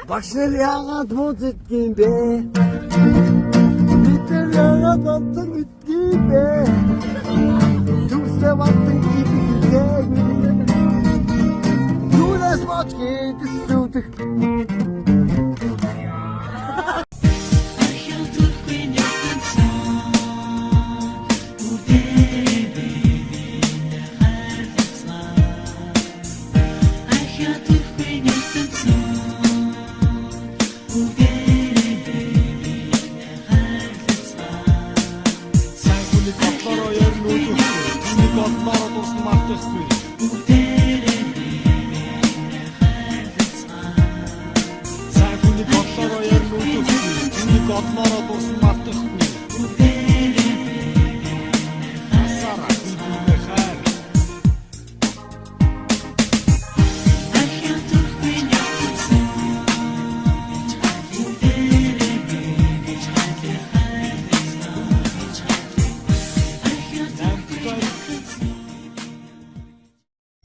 Багшнаар яагаад мууддгийн бэ? Бид яагаад онцон идгийн бэ? Түгсээ вантан идэх. Юунаас маач гэдэг.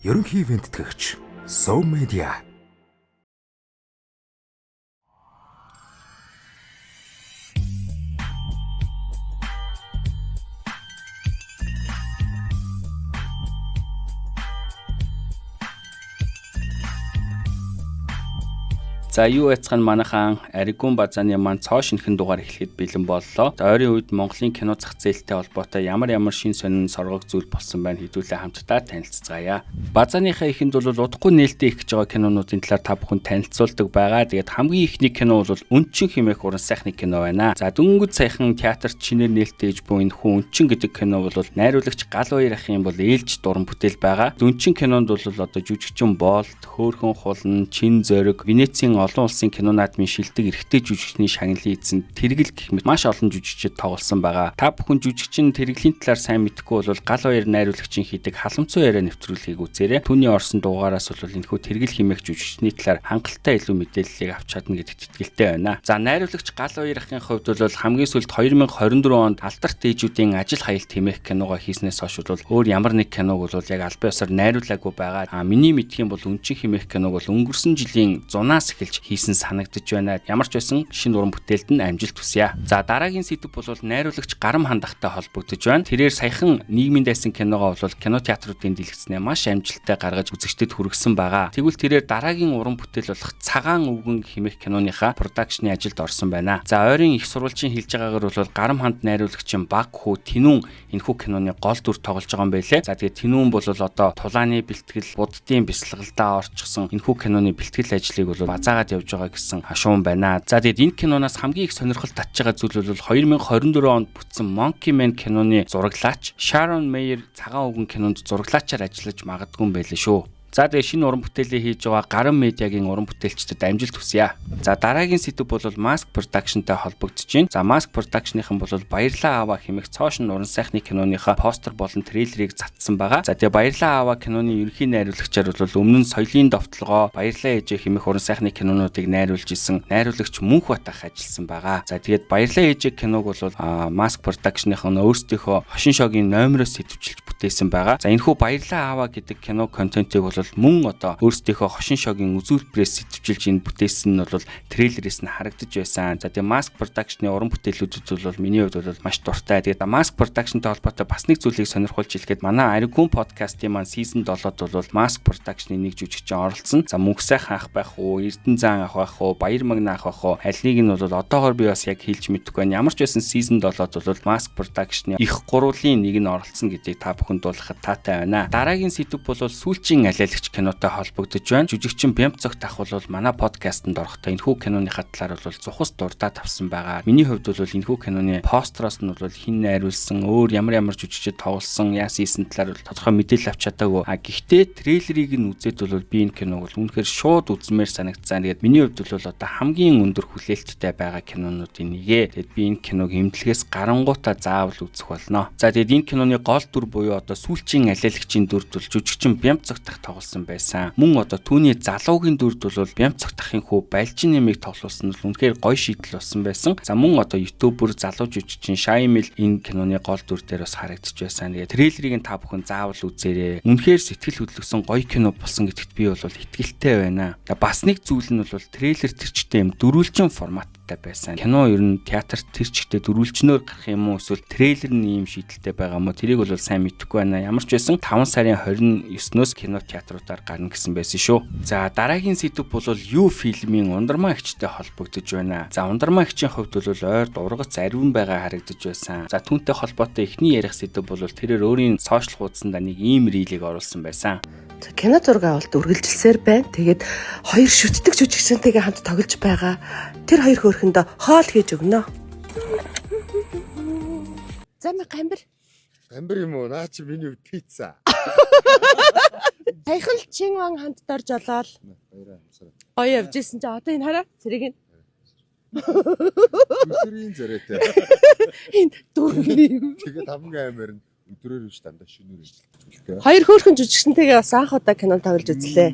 Ерөнхий ивентгэгч Sow Media. За юу яцхан манайхан Аригун базааны маань цоо шинхэн дугаар эхлэхэд бэлэн боллоо. За ойрын үед Монголын кино зах зээлтэй холбоотой ямар шин сонин соргог зүйл болсон байна хэдүүлээ хамтдаа танилцгаая. Базааныхаа ихэнд бол удахгүй нээлттэй их гэж байгаа кинонуудын талаар та бүхэн танилцуулдаг байгаа. Тэгээд хамгийн ихний кино бол Өнчин хэмээх уран сайхны кино байна. За дөнгөж саяхан театрт шинээр нээлттэй ээж буй энэ хүн Өнчин гэдэг кино бол найруулагч Гал Баяр ахын бол ээлж дуран бүтээл байгаа. Өнчин кинонд бол одоо жүжигчин Боолт, Хөөхөн хулн, Чин зориг, Венецийн олон улсын кино наадмын шилдэг эрэгтэй жүжигчний шагналын эзэн Тэргэл гэх мэт маш олон жүжигчид тоглосон байгаа. Та бүхэн жүжигчин Тэргэлийн талаар сайн мэдхгүй бол Гал Баяр найруулагчийн хийдэг халамцуу яриа нэвтрүүлгийг үзээрэй. Түүний орсон дугаараас бол энэхүү Тэргэл хэмээх жүжигчний талаар хангалттай илүү мэдээллийг авч чадна гэдэгт итгэлтэй байна. За найруулагч Гал Баяр ахын хувьд бол хамгийн сүүлд 2024 онд Алдарт ээжүүдийн ажил хаялт хэмээх киногоо хийснээс хойш бол өөр ямар нэг киног бол яг албан ёсоор найруулаагүй байгаа. Миний мэдхийн бол Өнчин хэмээх киног бол өнгөрсөн жилийн зунаас эхэлж хийсэн санагдаж байна. Ямар ч байсан шинэ уран бүтээлд нь амжилт хүсье. За дараагийн сэдв бол найруулагч Гарам Хандахтай холбогдож байна. Тэрээр саяхан нийгмийн дайсан киногоо бол кинотеатруудын дэлгэцнээ маш амжилттай гаргаж үзэгчдэд хүргэсэн байгаа. Тэгвэл тэрээр дараагийн уран бүтээл болох Цагаан өвгөн хэмээх киноныхаа продакшны ажилд орсон байна. За ойрын их сурвалжийн хэлж байгаагаар бол Гарам Ханд найруулагчин Баг хүү Тинүүн энэхүү киноны гол дүр тоглож байгаа юм байлээ. За тэгээд Тинүүн бол одоо тулааны бэлтгэл, буддын бясалгалдаа орчихсон энэхүү киноны бэлтгэл ажлыг бол базаагаад явж байгаа гэсэн хашуун байна. За тэгээд энэ киноноос хамгийн их сонирхол татж байгаа зүйл бол 2024 онд бүтсэн Monkey Man киноны зураглаач Sharon Mayer Цагаан өвгөн кинонд зураглаачаар ажиллаж магадгүй юм байлээ шүү. За тэгээ шинэ уран бүтээлээ хийж байгаа Гарам медиагийн уран бүтээлчдэд амжилт хүсье. За дараагийн сэдв бол Mask Production-тай холбогдож байна. За Mask Production-ийн бол Баярлаа Аава хэмээх цоошин уран сайхны киноныхаа постэр болон трейлерыг цацсан байгаа. За тэгээ Баярлаа Аава киноны ерөнхий найруулагчаар бол өмнө нь Соёлын довтлогоо, Баярлаа ээжээ хэмээх уран сайхны кинонуудыг найруулж исэн найруулагч Мөнх Батах ажилласан байгаа. За тэгээд Баярлаа ээжээ киног бол Mask Production-ийн өөрсдийнхөө хошин шогийн номероос сэтвчилж бүтээсэн байгаа. За энэхүү Баярлаа Аава гэдэг кино контентыг бол мөн одоо өөрсдийнхөө хошин шогийн үзүүлбэрээс сэтвчилж энэ бүтээсэн нь бол трейлерээс нь харагдаж байсан. За тэгээ Mask Production-ы уран бүтээлүүдэд бол миний хувьд бол маш дуртай. Тэгээд Mask Production-тай холбоотой бас нэг зүйлийг сонирхолж хэлэхэд манай Аригун подкастын маань season 7-д бол Mask Production-ы нэг жүжигчин оролцсон. За Мөнх сайхан ах байх уу, Эрдэнэ зан ах байх уу, Баяр Магна ах байх уу, аль нэг нь бол одоогоор би бас яг хэлж мэдэхгүй байна. Ямар ч байсан season 7-д бол Mask Production-ы их гурвын нэг нь оролцсон гэдгийг та бүхэнд дуулгахад таатай байна. Дараагийн сэдв бол сүүлчийн алиалагч кинотой холбогдож байна. Жүжигчин Бямц цогт ах бол манай подкастэнд орохдоо энэхүү киноныхаа талаар бол зухас дурдаад авсан байгаа. Миний хувьд бол энэхүү киноны постероос нь бол хин найруулсан, өөр ямар жүжигчид тоглосон, яасан талаар бол тодорхой мэдээлэл авч чадаагүй. Гэхдээ трейлерыг нь үзээд бол би энэ киног бол үнэхээр шууд үзмээр санагдсан. Тэгээд миний хувьд бол одоо хамгийн өндөр хүлээлттэй байгаа кинонуудын нэгэ. Тэгээд би энэ киног эмнэлгээс гарангуутаа заавал үзэх болно. За тэгээд энэ киноны гол дүр буюу одоо сүүлчийн алиалагчийн дүрд бол жүжигчин Бямц цогт ах тоглосон байсан. Мөн одоо түүний залуугийн дүрд бол Бямцах дахын хүү Балжин нэмийг тоглуулсан нь үнэхээр гоё шийдэл болсон байсан. За мөн одоо ютубер залуу жүжигчин Шаймил энэ киноны гол дүр дээр бас харагдаж байсан. Тэгээ трейлерыг та бүхэн заавал үзээрэй. Үнэхээр сэтгэл хөдлөсөн гоё кино болсон гэдэгт би бол итгэлтэй байна. Бас нэг зүйл нь бол трейлер төрчтэй юм дөрвөлжин форматтай байсан. Кино ер нь театрт төрчтэй дөрвөлжнөөр гарах юм уу эсвэл трейлер нь ийм шийдэлтэй байгаа юм уу? Тэрийг бол сайн мэдэхгүй байна. Ямар ч байсан 5 сарын 29-ноос кино театруудаар гарна гэсэн байсан шүү. За дараагийн сэдв бол юу фильмийн Ундармаа эгчтэй холбогдож байна. За Ундармаа эгчийн хувьд бол ойрд ургац ариун байгаа харагдаж байсан. За түүнтэй холбоотой эхний ярих сэдв бол тэрээр өөрийн сошиал хуудсанд нэг ийм рилийг оруулсан байсан. Кино зураг авалт үргэлжилсээр байна. Тэгээд хоёр шүтдэг жүжигчэнтэйгээ хамт тоглож байгаа. Тэр хоёр хөөрхөндөө хоол хийж өгнө. Замын гамбар. Гамбар юм уу? Наа чи миний пицца. Саяхан л Чинван хамт дорж олоод. Гоё явжсэн чи одоо энэ хараа цэрэг нь. Үсрийн зэрэгтэй. Энэ дөрвний. Тэгээд хамгийн аймаар нь өдрөөр биш дандаа шөнөөр ажилладаг. Хоёр хөөрхөн жүжигчэнтэйгээ бас анх удаа кино тоглож үзлээ.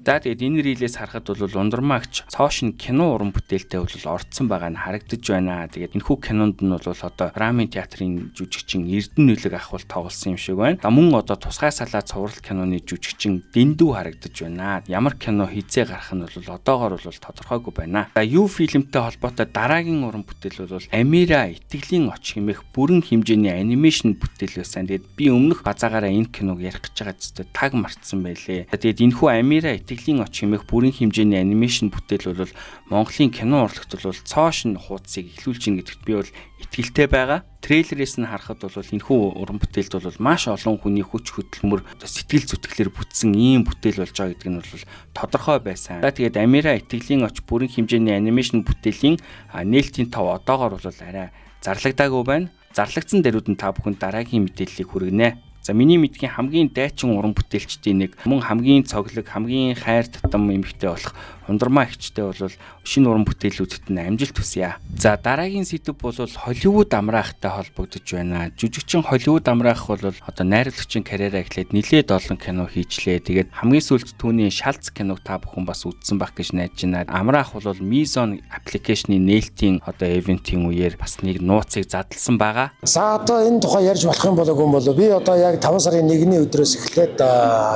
За тэгээд энэ рилээс харахад бол Ундармаагч цоошин кино уран бүтээлтэй бол орцсон байгаа нь харагдаж байна. Тэгээд энэхүү кинонд нь бол одоо Рамын театрын жүжигчин Эрдэнэ нүлэг ахвал тоглосон юм шиг байна. Мөн одоо Тусгай салаа цуврал киноны жүжигчин Дэндүү харагдаж байна. Ямар кино хийцээ гарах нь бол одоогоор бол тодорхойгүй байна. За юу фильмтэй холбоотой дараагийн уран бүтээл бол Амира итгэлийн оч хэмээх бүрэн хэмжээний анимашн бүтээл байсан. Тэгээд би өмнөх базаагаараа энэ киног ярих гэж байгаа зүгт таг мартсан байлээ. Тэгээд энэхүү Амира итгэлийн оч хэмээх бүрэн хэмжээний анимашн бүтээл бол Монголын кино урлагт бол цоошин хуудсыг эхлүүлж ийн гэдэгт би бол итгэлтэй байгаа. Трейлерээс нь харахад бол энэхүү уран бүтээлд бол маш олон хүний хүч хөдөлмөр сэтгэл зүтгэлээр бүтсэн ийм бүтээл болж байгаа гэдэг нь бол тодорхой байсан. За тэгээд Амира итгэлийн оч бүрэн хэмжээний анимашн бүтээлийн нээлтийн тав одоогоор бол арай зарлагдаагүй байна. Зарлагдсан дэрүүд нь та бүхэн дараагийн мэдээллийг хүргэнэ. За миний мэдхийн хамгийн дайчин уран бүтээлчдийн нэг мөн хамгийн цоглог, хамгийн хайр татам эмэгтэй болох Ундармаа эгчтэй бол шинэ уран бүтээлүүдэд нь амжилт хүсье. За дараагийн сэдв бол Холливуд амраахтай холбогдож байна. Жүжигчин Холливуд амраах бол одоо найруулагчийн карьераа эхлээд нэлээд олон кино хийжлээ. Тэгээд хамгийн сүүлд түүний Шалц киног та бүхэн бас үзсэн байх гэж найдаж байна. Амраах бол Mizon аппликейшны нээлтийн одоо ивентийн үеэр бас нэг нууцыг задлсан байгаа. За одоо энэ тухай ярьж болох юм болоогүй юм болов. Би одоо яг 5 сарын 1-ний өдрөөс эхлээд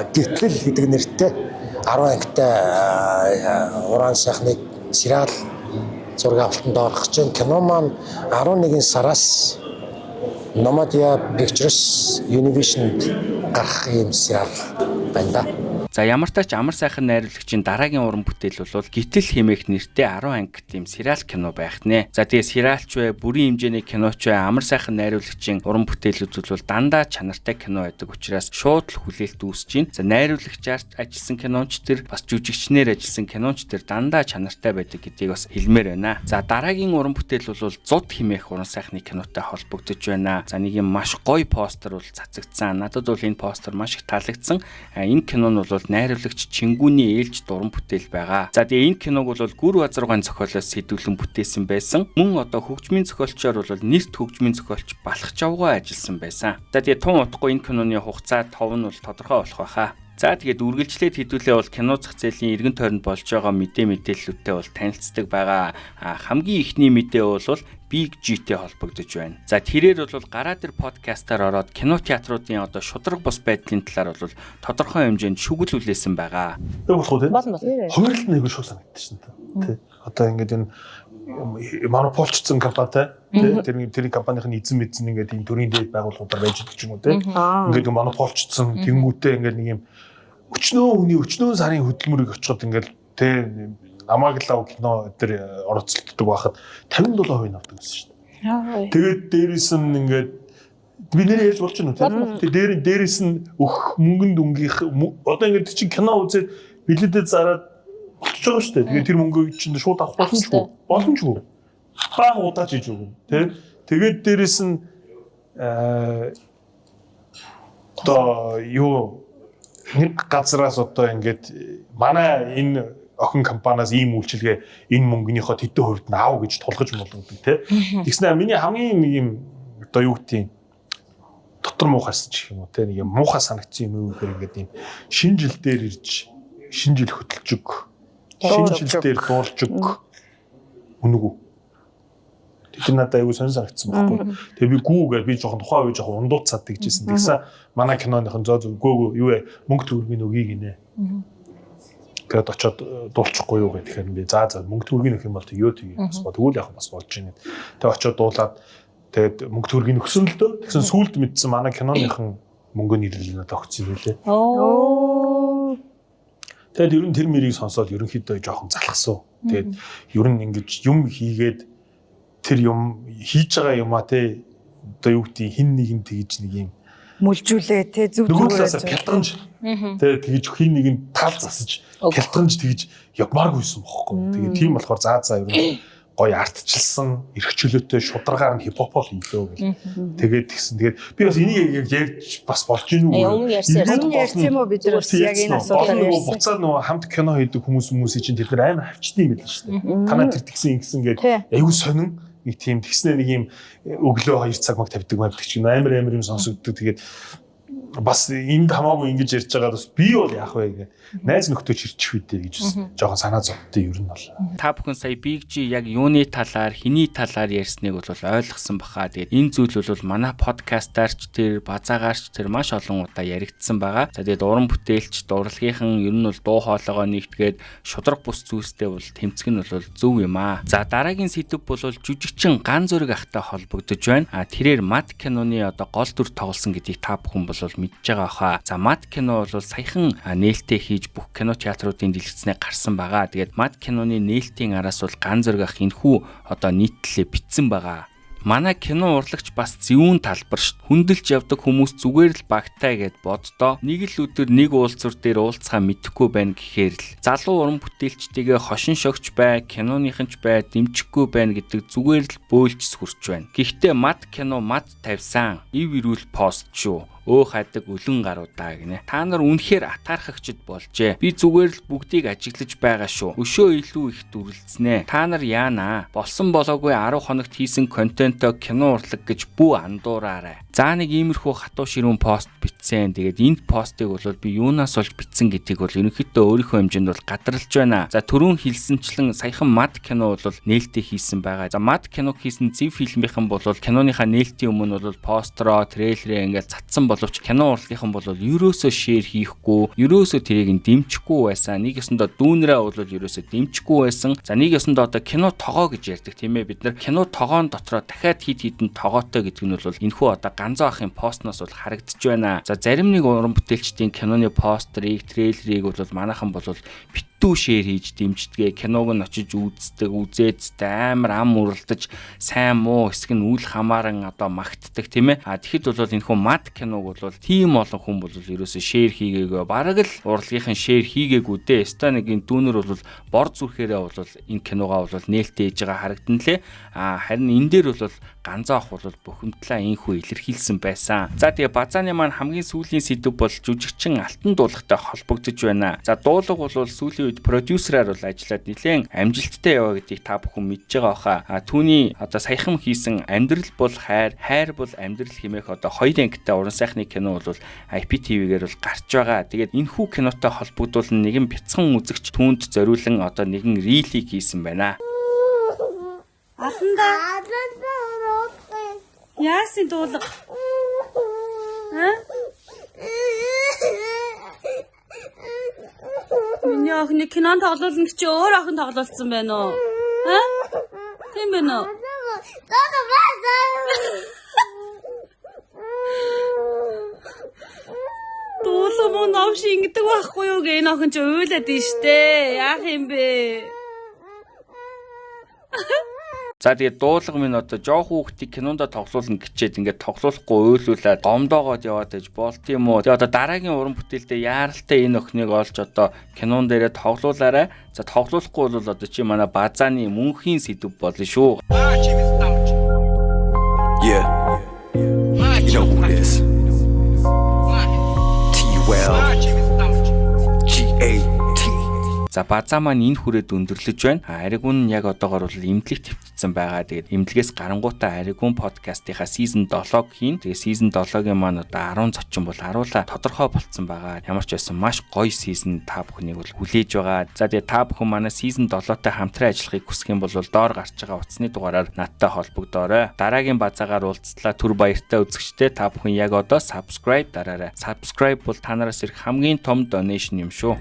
гитлэл гэдэг нэртэй 10 ангитай уран сайхны сериал зураг авалтанд орох чинь кино маань 11 сараас Nomadia Pictures Univision гарах юм сериал байна да. За ямар тач амар сайхан найруулагчийн дараагийн уран бүтээл бол Гитэл хэмээх нэртэй 10 анги тийм сериал кино байх нэ. За тэгээ сериалч бай, бүрийн хэмжээний киноч бай, амар сайхан найруулагчийн уран бүтээлүүд бол дандаа чанартай кино байдаг учраас шууд л хүлээлт үүсэж байна. За найруулагчаар ажилласан киноч төр бас жүжигчнэр ажилласан киноч төр дандаа чанартай байдаг гэдгийг бас хэлмээр байна. За дараагийн уран бүтээл бол Зуд хэмээх уран сайхны кинотой холбогдож байна. За нэг юм маш гоё постэр бол цацагдсан. Надад бол энэ постэр маш их таалагдсан. Энэ кино нь бол найруулагч Чингүний ээлж дуран бүтээл байгаа. За тэгээ энэ киног бол Гүр Базаргын зохиолоос сэдвүүлэн бүтээсэн байсан. Мөн одоо хөгжмийн зохиолчоор бол нэрт хөгжмийн зохиолч Балхчавгаа ажилласан байсан. За тэгээ тун утгагүй энэ киноны хугацаа тов нь бол тодорхой болох байхаа. За тэгээд үргэлжлээд хэдүүлээ бол кино зах зээлийн эргэн тойронд болж байгаа мэдээллүүдтэй бол танилцдаг байгаа. Хамгийн ихний мэдээ бол Big G-тэй холбогдож байна. За тэрээр бол гараа дээр подкастаар ороод кино театруудын одоо шудраг бус байдлын талаар бол тодорхой хэмжээнд шүгэл хүлээсэн байгаа. Тэр болох үү? Хомролт нэг шүү санагдчих шин тэ. Одоо ингээд энэ монополчсон компанитай тэрний компанийн эзэн мэдсэн ингээд ийм төрийн дэд байгууллагуудаар байж байгаа ч юм уу тэ. Ингээд монополчсон тэнгүүтээ ингээд нэг юм өчнөө сарын хөдөлмөрийг очиход ингээд тэ намайг лав кино дээр оролцолтдог байхад 57% авдаг гэсэн шин. Тэгээд дээрээс нь ингээд би нэр ярьж болж байна уу тэ. Тэгээд дээрээс нь өөх мөнгөнд өнгөх одоо ингээд чи кино үзээд билетэд зараад болчихж байгаа шүү дээ. Тэгээд тэр мөнгөийг чинь шууд авах боломжгүй. Бага удаач хийж өгнө тэ. Тэгээд дээрээс нь одоо юу нэг газраас одоо ингээд манай энэ охин компаниас ийм үйлчилгээ энэ мөнгөнийхөө тэдэн хувьд нь аав гэж тулгаж болгодог тий. Тэгснээр миний хамгийн нэг юм одоо юу гэдэг дотор муухайсан ч юм уу те нэг юм муухай санагдсан юм уу гэхээр ингээд ийм шинэ жил дээр ирж шинэ жил хөтөлж өг шинэ жил дээр дуулж өг үнэг үү тэр надад аягүй сонир санагдсан байхгүй. Тэгээ би гүүгээр би жоохон тухайн үе жоохон ундууцаад тэгжсэн. Тэгсэн манай киноныхон зөө гөөгөө юу вэ? Мөнгө төгрөгийн өгье гинэ. Тэгээд очиод дуулчихгүй юу гэх тэгэхээр би за мөнгө төгрөгийн өгөх юм бол юу тгий. Бас тэгвэл яг бас болж байна. Тэгээ очиод дуулаад тэгээд мөнгө төгрөгийн өгсөн л дөө. Тэгсэн сүулт мэдсэн манай киноныхон мөнгөний нэлээд надад өгсөн юм лээ. Тэгээд ер нь тэр мэрийг сонсоод ерөнхийдөө жоохон залхсан. Тэгээд ер нь ингэж юм хийгээд тэр юм хийж байгаа юм а те одоо юу гэдэг хин нэгэн тэгж нэг юм мүлжүүлээ те зүг зүгээрээ хялтганж те тэгж хин нэгэн тал засаж хялтганж тэгж явмааргүйсэн бохоггүй. Тэгээ тийм болохоор за ер нь гоё артчилсан эрх чөлөөтэй шударгаар нь хипхопол хийлөө гэл. Тэгээд тэгсэн. Тэгээд би бас энийг ярьж бас болж гин үү. ярьсан юм уу бид нар яг энэ асуудлаар ярьсан. Буцаад нөгөө хамт кино хийдэг хүмүүсийн чинь тэд нар амар хавчдсан юм байл шүү дээ. Танаа тэр тэгсэн ингэсэн гээд аюу сонин нэг тийм тэгснэ нэг юм өглөө 2 цаг маг тавьдаг чинь амар юм сонсогддог. Тэгээд бас энд хамаагүй ингэж ярьж байгаа бас би бол яах вэ гэ найз нөхдөж ирчих үедээ гэж жоохон санаа зовдтой ер нь бол та бүхэн сая BG яг юуны талаар хэний талаар ярьсныг бол ойлгосон баха. Тэгээд энэ зүйл бол манай подкастаарч тэр базаагаарч тэр маш олон удаа яригдсан байгаа. За тэгээд уран бүтээлч дурлагийнхан ер нь бол дуу хоолойгоо нэгтгээд шудраг бус зүйлстэй бол тэмцэх нь бол зөв юм аа. За дараагийн сэдв бол жүжигчин Ган Зүрэг ахтай холбогдож байна. Тэрээр мад киноны одоо гол дүр тоглосон гэдгийг та бүхэн бол мэдж байгаа хаа. За мад кино бол саяхан нээлттэй хийж бүх кино театруудын дэлгэцнээ гарсан байгаа. Тэгээд мад киноны нээлтийн араас бол Ган Зүрэг ах энэхүү одоо нийтлэлээ битсэн байгаа. Манай кино урлагч бас зөвүүн талбар шүү. Хүндэлж явдаг хүмүүс зүгээр л багтай гэд боддоо. Нэг л өдөр нэг уулзуур дээр уулзахаа мэдэхгүй байна гэхээр л залуу уран бүтээлчтэйгээ хошин шогч бай, киноныхан ч бай, дэмжихгүй байна гэдэг зүгээр л бөөлж сүрч байна. Гэхдээ мад кино мад тавьсан. Ив ирүүл пост шүү. Хадаг өлөн гаруудаа гинэ. Та нар үнэхээр атаархагчд болжээ. Би зүгээр л бүгдийг ажиглаж байгаа шүү. Өшөө илүү их дүрлцнэ. Та нар яана? Болсон болоогүй 10 хоногт хийсэн контентоо кино урлаг гэж бүү андуураарай. За нэг иймэрхүү хатуу ширүүн пост бичсэн. Тэгээд энд постыг бол би юунаас олж бичсэн гэдгийг бол ерөнхийдөө өөрийнхөө хэмжээнд бол гадралж байна. За түрүүн хэлсэнчлэн саяхан мад кино бол нээлттэй хийсэн байгаа. За мад кино хийсэн зэв фильмийнхэн бол киноныхаа нээлтийн өмнө бол постероо, трейлерээ ингээд цацсан боловч кино урлагийнхан бол ерөөсөө шеэр хийхгүй, ерөөсөө тэрийг дэмжихгүй байсан. Нэг ёсондоо дүүнрээ бол ерөөсөө дэмжихгүй байсан. За нэг ёсондоо одоо кино тогоо гэж ярьдаг тийм ээ. Бид нар кино тогоон дотроо дахиад хидэн тогоотой гэдэг нь бол энэхүү одоо Ганзуу ахын постноос бол харагдаж байна. За зарим нэг уран бүтээлчдийн киноны постерыг, трейлерыг бол манайхан бол битүү шеэр хийж дэмждэг. Киног нь очиж үздэг, үзээдтэй амар ам уралдаж сайн муу хэсэг нь үл хамааран одоо магтдаг тийм ээ. Тэгэхэд бол энэхүү мад киног бол тийм олон хүн бол ерөөсөө шеэр хийгээгүй. Бараг л урлагийнхан шеэр хийгээгүй дээ. Ста нэг энэ дүүнер бол бор зүрхээрээ бол энэ киногоо бол нээлттэй ээж байгаа харагдан лээ. Харин энэ дээр бол Ганзуу ах бол бухимдлаа инхүү илэрхийлсэн байсан. За тэгээ базааны маань хамгийн сүүлийн сэдв бол жүжигчин Алтан дуулахтай холбогдож байна. За дуулах бол сүүлийн үед продюсераар бол ажиллаад нэлээд амжилттай яваа гэдгийг та бүхэн мэдж байгаа хаа. Түүний одоо саяхан хийсэн Амьдрал бол хайр, хайр бол амьдрал хэмээх одоо хоёр ангитай уран сайхны кино бол IPTV-гээр бол гарч байгаа. Тэгээд энэхүү кинотой холбогдуулан нэгэн бяцхан үзэгч түүнд зориулан одоо нэгэн рилийг хийсэн байна. Алтанда яасын дуулах? Миний охины кинон тоглоулна гэж чи өөр охин тоглолцсон байна уу? Тийм байна уу? Дуулах мөн новш ингэдэг байхгүй юу гэ энэ охин чи уйлаад дээ штэ. Яах юм бэ? За тэгээд дуулга минь одоо жоох хүүхдийг кинонд тоглоулна гэчээд ингээд тоглоулахгүй уйлуулаад гомдоогоод яваад байж болт юм уу. Тэгээд одоо дараагийн уран бүтээлдээ яаралтай энэ охиныг олж одоо кинон дээрээ тоглоулаарай. За тоглоулахгүй бол одоо чи манай базааны мөнхийн сэдв болно шүү. Yeah. You know who it is. T-Well. G-A-T. За базаа маань энэ хүрээд өндөрлөж байна. Аригун нь яг одоогоор бол имлэг твтцсэн байгаа. Тэгээд имлэгээс гарангуутаа Аригун подкастынхаа season 7-г хийн. Тэгээд season 7-гийн маань одоо 10 зочин бол харуула тодорхой болцсон байгаа. Ямар ч байсан маш гоё season та бүхнийг бол хүлээж байгаа. За тэгээд та бүхэн манай season 7-тай хамтран ажиллахыг хүсэх юм бол доор гарч байгаа утасны дугаараар надтай холбогдоорой. Дараагийн базаагаар уулзлаа. Түр баяртай үзэгчдээ та бүхэн яг одоо subscribe дараарай. Subscribe бол та нараас ирэх хамгийн том donation юм шүү.